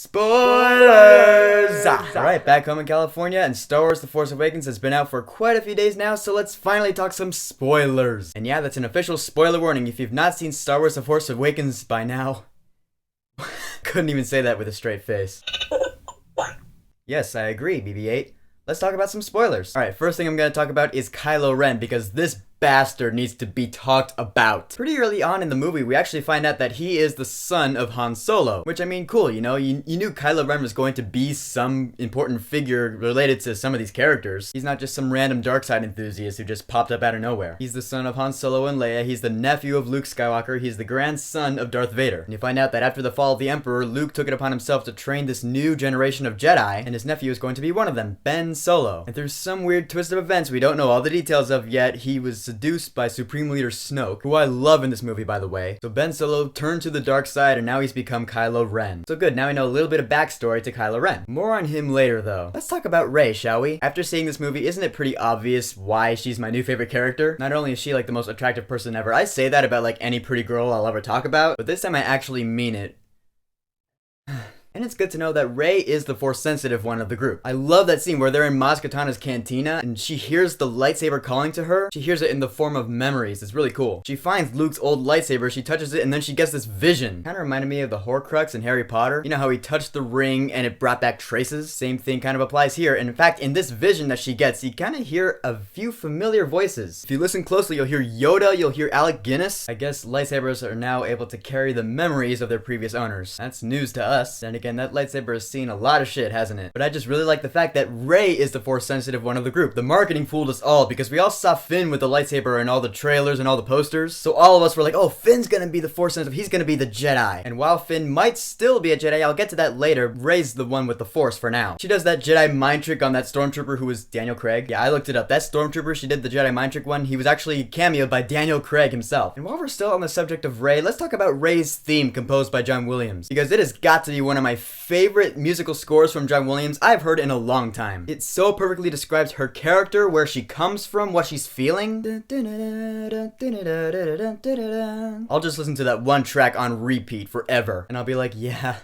Spoilers! Alright, back home in California, and Star Wars The Force Awakens has been out for quite a few days now, so let's finally talk some spoilers. And yeah, that's an official spoiler warning. If you've not seen Star Wars The Force Awakens by now... couldn't even say that with a straight face. Yes, I agree, BB-8. Let's talk about some spoilers. Alright, first thing I'm going to talk about is Kylo Ren, because this bastard needs to be talked about. Pretty early on in the movie, we actually find out that he is the son of Han Solo. Which, I mean, cool, you know, you knew Kylo Ren was going to be some important figure related to some of these characters. He's not just some random dark-side enthusiast who just popped up out of nowhere. He's the son of Han Solo and Leia, he's the nephew of Luke Skywalker, he's the grandson of Darth Vader. And you find out that after the fall of the Emperor, Luke took it upon himself to train this new generation of Jedi, and his nephew is going to be one of them, Ben Solo. And through some weird twist of events we don't know all the details of yet, he was seduced by Supreme Leader Snoke, who I love in this movie, by the way. So Ben Solo turned to the dark side, and now he's become Kylo Ren. So good, now we know a little bit of backstory to Kylo Ren. More on him later, though. Let's talk about Rey, shall we? After seeing this movie, isn't it pretty obvious why she's my new favorite character? Not only is she like the most attractive person ever, I say that about like any pretty girl I'll ever talk about, but this time I actually mean it. And it's good to know that Rey is the Force-sensitive one of the group. I love that scene where they're in Maz Kanata's cantina, and she hears the lightsaber calling to her. She hears it in the form of memories. It's really cool. She finds Luke's old lightsaber, she touches it, and then she gets this vision. Kinda reminded me of the Horcrux in Harry Potter. You know how he touched the ring and it brought back traces? Same thing kind of applies here. And in fact, in this vision that she gets, you kinda hear a few familiar voices. If you listen closely, you'll hear Yoda, you'll hear Alec Guinness. I guess lightsabers are now able to carry the memories of their previous owners. That's news to us. And again, that lightsaber has seen a lot of shit, hasn't it? But I just really like the fact that Rey is the Force-sensitive one of the group. The marketing fooled us all because we all saw Finn with the lightsaber in all the trailers and all the posters. So all of us were like, oh, Finn's gonna be the Force-sensitive, he's gonna be the Jedi. And while Finn might still be a Jedi, I'll get to that later, Rey's the one with the Force for now. She does that Jedi mind trick on that Stormtrooper who was Daniel Craig. Yeah, I looked it up. That Stormtrooper, she did the Jedi mind trick one, he was actually cameoed by Daniel Craig himself. And while we're still on the subject of Rey, let's talk about Rey's theme composed by John Williams, because it has got to be one of my favorite musical scores from John Williams I've heard in a long time. It so perfectly describes her character, where she comes from, what she's feeling. I'll just listen to that one track on repeat forever, and I'll be like, yeah,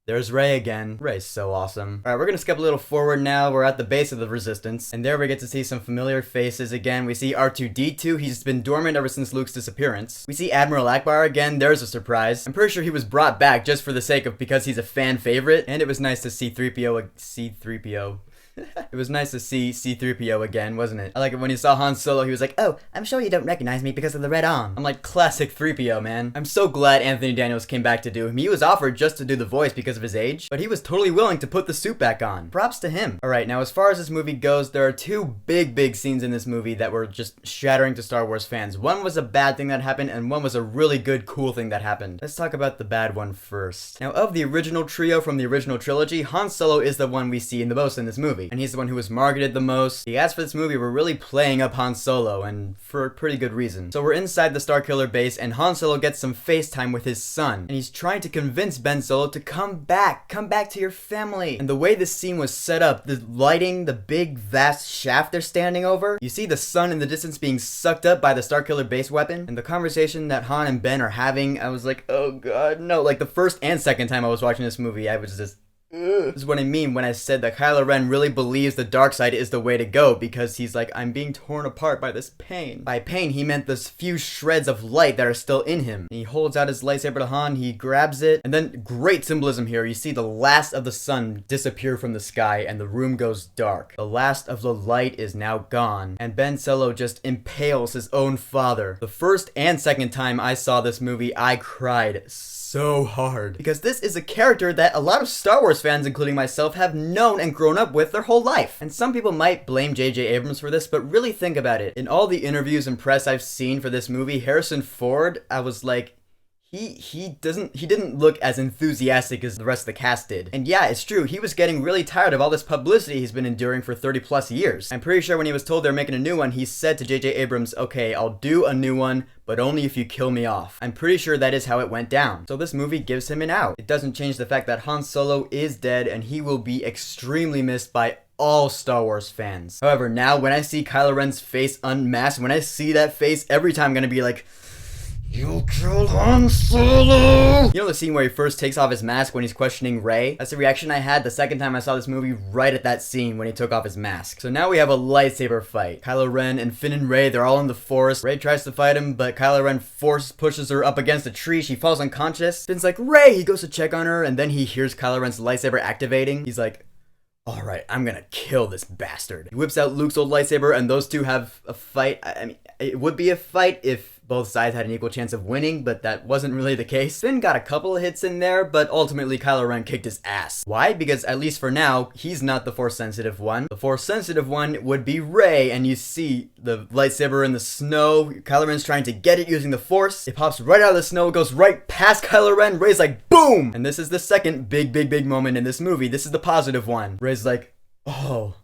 there's Rey again. Rey's so awesome. Alright, we're gonna skip a little forward now. We're at the base of the Resistance, and there we get to see some familiar faces again. We see R2-D2, he's been dormant ever since Luke's disappearance. We see Admiral Akbar again, there's a surprise. I'm pretty sure he was brought back just for the sake of because he's a fan favorite, and it was nice to see C-3PO. It was nice to see C-3PO again, wasn't it? I like it when he saw Han Solo, he was like, oh, I'm sure you don't recognize me because of the red arm. I'm like, classic 3PO, man. I'm so glad Anthony Daniels came back to do him. He was offered just to do the voice because of his age, but he was totally willing to put the suit back on. Props to him. Alright, now as far as this movie goes, there are two big scenes in this movie that were just shattering to Star Wars fans. One was a bad thing that happened, and one was a really good, cool thing that happened. Let's talk about the bad one first. Now, of the original trio from the original trilogy, Han Solo is the one we see in the most in this movie, and he's the one who was marketed the most. The ads for this movie were really playing up Han Solo, and for a pretty good reason. So we're inside the Starkiller base, and Han Solo gets some FaceTime with his son, and he's trying to convince Ben Solo to come back to your family. And the way this scene was set up, the lighting, the big vast shaft they're standing over, you see the sun in the distance being sucked up by the Starkiller base weapon, and the conversation that Han and Ben are having, I was like, oh god, no. Like the first and second time I was watching this movie, I was just, this is what I mean when I said that Kylo Ren really believes the dark side is the way to go, because he's like, I'm being torn apart by this pain. By pain, he meant those few shreds of light that are still in him. And he holds out his lightsaber to Han, he grabs it, and then great symbolism here. You see the last of the sun disappear from the sky, and the room goes dark. The last of the light is now gone, and Ben Solo just impales his own father. The first and second time I saw this movie, I cried so hard, because this is a character that a lot of Star Wars fans, including myself, have known and grown up with their whole life. And some people might blame J.J. Abrams for this, but really think about it. In all the interviews and press I've seen for this movie, Harrison Ford, I was like, he didn't look as enthusiastic as the rest of the cast did. And yeah, it's true, he was getting really tired of all this publicity he's been enduring for 30 plus years. I'm pretty sure when he was told they're making a new one, he said to J.J. Abrams, okay, I'll do a new one, but only if you kill me off. I'm pretty sure that is how it went down. So this movie gives him an out. It doesn't change the fact that Han Solo is dead, and he will be extremely missed by all Star Wars fans. However, now when I see Kylo Ren's face unmasked, when I see that face, every time I'm gonna be like, You killed Han Solo! You know the scene where he first takes off his mask when he's questioning Rey? That's the reaction I had the second time I saw this movie, right at that scene when he took off his mask. So now we have a lightsaber fight. Kylo Ren and Finn and Rey, they're all in the forest. Rey tries to fight him, but Kylo Ren force pushes her up against a tree. She falls unconscious. Finn's like, Rey! He goes to check on her, and then he hears Kylo Ren's lightsaber activating. He's like, alright, I'm gonna kill this bastard. He whips out Luke's old lightsaber, and those two have a fight. I mean, it would be a fight if both sides had an equal chance of winning, but that wasn't really the case. Finn got a couple of hits in there, but ultimately Kylo Ren kicked his ass. Why? Because at least for now, he's not the Force-sensitive one. The Force-sensitive one would be Rey, and you see the lightsaber in the snow. Kylo Ren's trying to get it using the Force. It pops right out of the snow, it goes right past Kylo Ren. Rey's like, boom! And this is the second big moment in this movie. This is the positive one. Rey's like, oh,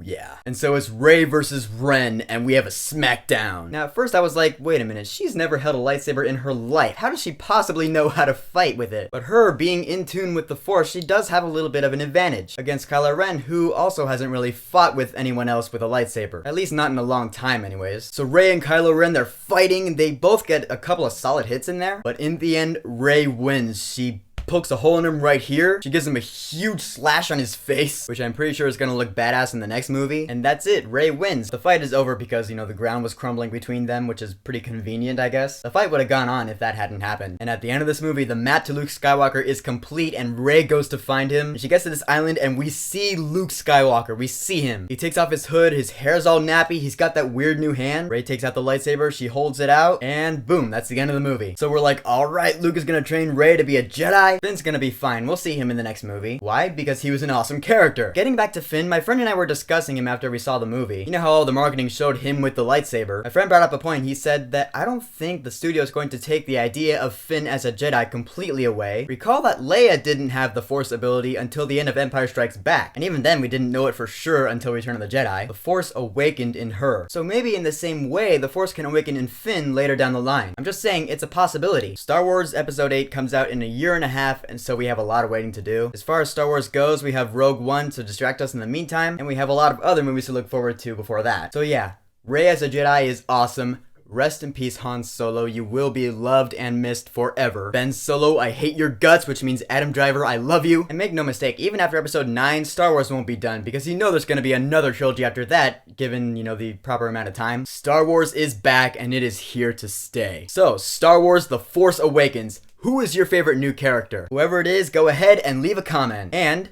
yeah. And so it's Rey versus Ren, and we have a smackdown. Now, at first I was like, wait a minute, she's never held a lightsaber in her life. How does she possibly know how to fight with it? But her being in tune with the Force, she does have a little bit of an advantage against Kylo Ren, who also hasn't really fought with anyone else with a lightsaber. At least not in a long time anyways. So Rey and Kylo Ren, they're fighting, and they both get a couple of solid hits in there. But in the end, Rey wins. She pokes a hole in him right here. She gives him a huge slash on his face, which I'm pretty sure is gonna look badass in the next movie. And that's it. Rey wins. The fight is over because, you know, the ground was crumbling between them, which is pretty convenient, I guess. The fight would have gone on if that hadn't happened. And at the end of this movie, the map to Luke Skywalker is complete, and Rey goes to find him. And she gets to this island, and we see Luke Skywalker. We see him. He takes off his hood. His hair's all nappy. He's got that weird new hand. Rey takes out the lightsaber. She holds it out, and boom, that's the end of the movie. So we're like, all right, Luke is gonna train Rey to be a Jedi. Finn's gonna be fine. We'll see him in the next movie. Why? Because he was an awesome character. Getting back to Finn, my friend and I were discussing him after we saw the movie. You know how all the marketing showed him with the lightsaber? My friend brought up a point. He said that I don't think the studio is going to take the idea of Finn as a Jedi completely away. Recall that Leia didn't have the Force ability until the end of Empire Strikes Back. And even then, we didn't know it for sure until Return of the Jedi. The Force awakened in her. So maybe in the same way, the Force can awaken in Finn later down the line. I'm just saying, it's a possibility. Star Wars Episode 8 comes out in a year and a half, and so we have a lot of waiting to do. As far as Star Wars goes, we have Rogue One to distract us in the meantime, and we have a lot of other movies to look forward to before that. So yeah, Rey as a Jedi is awesome. Rest in peace, Han Solo. You will be loved and missed forever. Ben Solo, I hate your guts, which means Adam Driver, I love you. And make no mistake, even after Episode 9, Star Wars won't be done, because you know there's gonna be another trilogy after that, given, you know, the proper amount of time. Star Wars is back, and it is here to stay. So, Star Wars The Force Awakens. Who is your favorite new character? Whoever it is, go ahead and leave a comment. And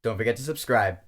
don't forget to subscribe.